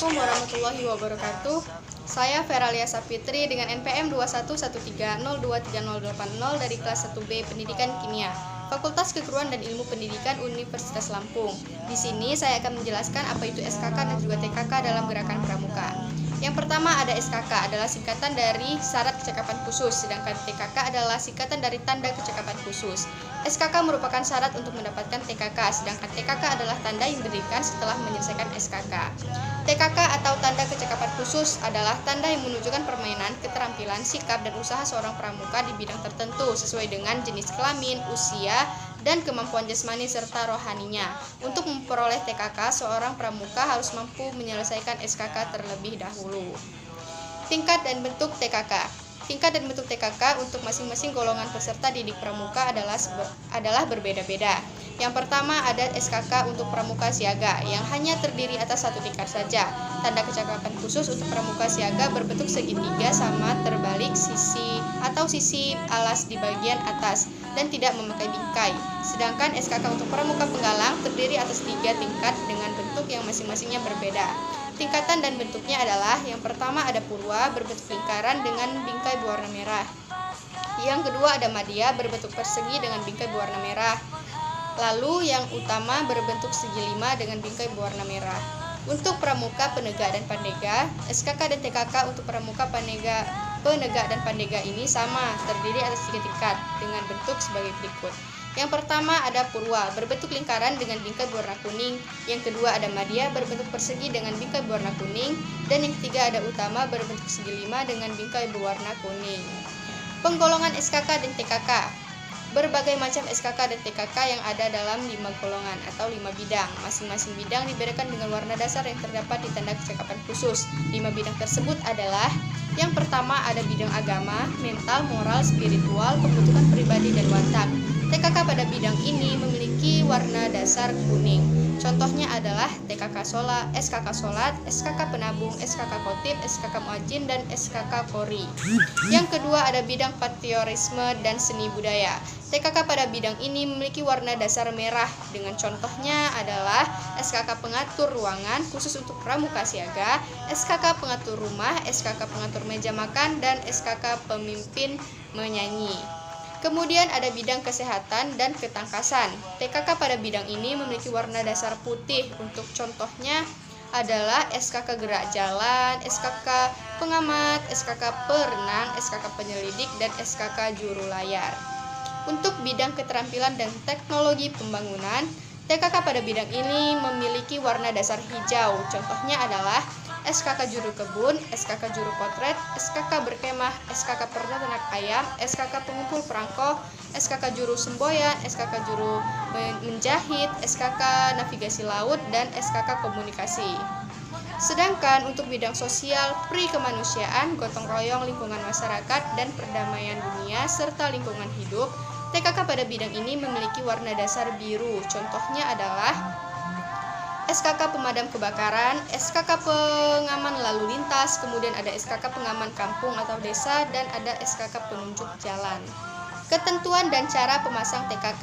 Assalamualaikum warahmatullahi wabarakatuh. Saya Feralia Sapitri dengan NPM 2113023080 dari kelas 1B Pendidikan Kimia, Fakultas Keguruan dan Ilmu Pendidikan Universitas Lampung. Di sini saya akan menjelaskan apa itu SKK dan juga TKK dalam gerakan pramuka. Yang pertama ada SKK, adalah singkatan dari syarat kecakapan khusus, sedangkan TKK adalah singkatan dari tanda kecakapan khusus. SKK merupakan syarat untuk mendapatkan TKK, sedangkan TKK adalah tanda yang diberikan setelah menyelesaikan SKK. TKK atau tanda kecakapan khusus adalah tanda yang menunjukkan permainan, keterampilan, sikap, dan usaha seorang pramuka di bidang tertentu sesuai dengan jenis kelamin, usia, dan kemampuan jasmani serta rohaninya. Untuk memperoleh TKK, seorang pramuka harus mampu menyelesaikan SKK terlebih dahulu. Tingkat dan bentuk TKK. Tingkat dan bentuk TKK untuk masing-masing golongan peserta didik pramuka adalah berbeda-beda. Yang pertama ada SKK untuk pramuka siaga yang hanya terdiri atas satu tingkat saja. Tanda kecakapan khusus untuk pramuka siaga berbentuk segitiga sama terbalik sisi alas di bagian atas dan tidak memakai bingkai. Sedangkan SKK untuk pramuka penggalang terdiri atas 3 tingkat dengan bentuk yang masing-masingnya berbeda. Tingkatan dan bentuknya adalah yang pertama ada purwa berbentuk lingkaran dengan bingkai berwarna merah. Yang kedua ada madya berbentuk persegi dengan bingkai berwarna merah. Lalu yang utama berbentuk segi 5 dengan bingkai berwarna merah. Untuk pramuka penegak dan pandega, SKK dan TKK untuk pramuka penegak dan pandega ini sama, terdiri atas 3 tingkat dengan bentuk sebagai berikut. Yang pertama ada purwa berbentuk lingkaran dengan bingkai berwarna kuning. Yang kedua ada madya berbentuk persegi dengan bingkai berwarna kuning. Dan yang ketiga ada utama berbentuk segi 5 dengan bingkai berwarna kuning. Penggolongan SKK dan TKK. Berbagai macam SKK dan TKK yang ada dalam 5 golongan atau 5 bidang. Masing-masing bidang dibedakan dengan warna dasar yang terdapat di tanda kecakapan khusus. 5 bidang tersebut adalah: yang pertama ada bidang agama, mental, moral, spiritual, pembentukan pribadi, dan watak. TKK pada bidang ini memiliki warna dasar kuning. Contohnya adalah TKK SKK Solat, SKK Penabung, SKK Khotib, SKK Muadzin, dan SKK Qori. Yang kedua ada bidang patriotisme dan seni budaya. TKK pada bidang ini memiliki warna dasar merah dengan contohnya adalah SKK Pengatur Ruangan khusus untuk pramuka siaga, SKK Pengatur Rumah, SKK Pengatur Meja Makan, dan SKK Pemimpin Menyanyi. Kemudian ada bidang kesehatan dan ketangkasan. TKK pada bidang ini memiliki warna dasar putih. Untuk contohnya adalah SKK Gerak Jalan, SKK Pengamat, SKK Perenang, SKK Penyelidik, dan SKK Juru Layar. Untuk bidang keterampilan dan teknologi pembangunan, TKK pada bidang ini memiliki warna dasar hijau. Contohnya adalah SKK Juru Kebun, SKK Juru Potret, SKK Berkemah, SKK Peternak Ayam, SKK Pengumpul Perangko, SKK Juru Semboyan, SKK Juru Menjahit, SKK Navigasi Laut, dan SKK Komunikasi. Sedangkan untuk bidang sosial, kemanusiaan, gotong royong, lingkungan masyarakat, dan perdamaian dunia, serta lingkungan hidup, TKK pada bidang ini memiliki warna dasar biru. Contohnya adalah SKK Pemadam Kebakaran, SKK Pengaman Lalu Lintas, kemudian ada SKK Pengaman Kampung atau Desa, dan ada SKK Penunjuk Jalan. Ketentuan dan cara pemasang TKK.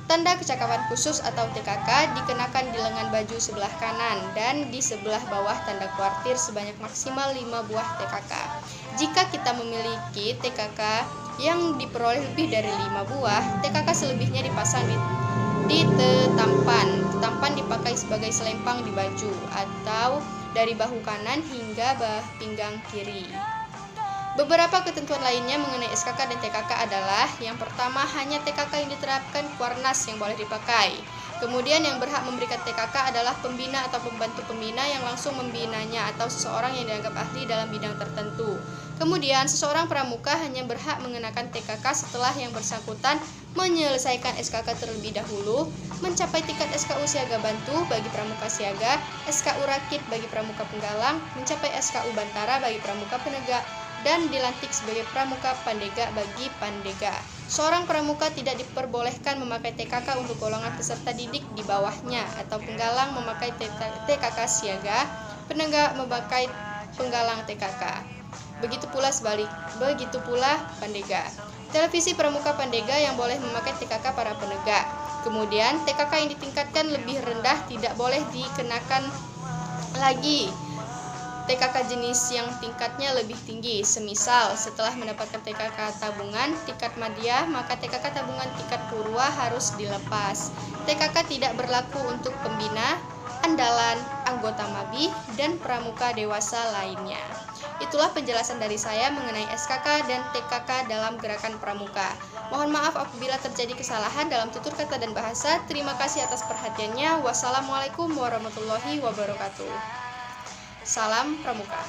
Tanda kecakapan khusus atau TKK dikenakan di lengan baju sebelah kanan dan di sebelah bawah tanda kuartir sebanyak maksimal 5 buah TKK. Jika kita memiliki TKK yang diperoleh lebih dari 5 buah, TKK selebihnya dipasang di Tampan dipakai sebagai selempang di baju atau dari bahu kanan hingga pinggang kiri. Beberapa ketentuan lainnya mengenai SKK dan TKK adalah: yang pertama hanya TKK yang diterapkan Kuarnas yang boleh dipakai. Kemudian yang berhak memberikan TKK adalah pembina atau pembantu pembina yang langsung membinanya atau seseorang yang dianggap ahli dalam bidang tertentu. Kemudian seseorang pramuka hanya berhak mengenakan TKK setelah yang bersangkutan menyelesaikan SKK terlebih dahulu, mencapai tingkat SKU Siaga Bantu bagi pramuka siaga, SKU Rakit bagi pramuka penggalang, mencapai SKU Bantara bagi pramuka penegak, dan dilantik sebagai pramuka pandega bagi pandega. Seorang pramuka tidak diperbolehkan memakai TKK untuk golongan peserta didik di bawahnya, atau penggalang memakai TKK siaga, penegak memakai penggalang TKK. Begitu pula pandega. Televisi pramuka pandega yang boleh memakai TKK para penegak. Kemudian TKK yang ditingkatkan lebih rendah tidak boleh dikenakan lagi TKK jenis yang tingkatnya lebih tinggi, semisal setelah mendapatkan TKK tabungan tingkat madya, maka TKK tabungan tingkat purwa harus dilepas. TKK tidak berlaku untuk pembina, andalan, anggota MABI, dan pramuka dewasa lainnya. Itulah penjelasan dari saya mengenai SKK dan TKK dalam gerakan pramuka. Mohon maaf apabila terjadi kesalahan dalam tutur kata dan bahasa. Terima kasih atas perhatiannya. Wassalamualaikum warahmatullahi wabarakatuh. Salam Pramuka.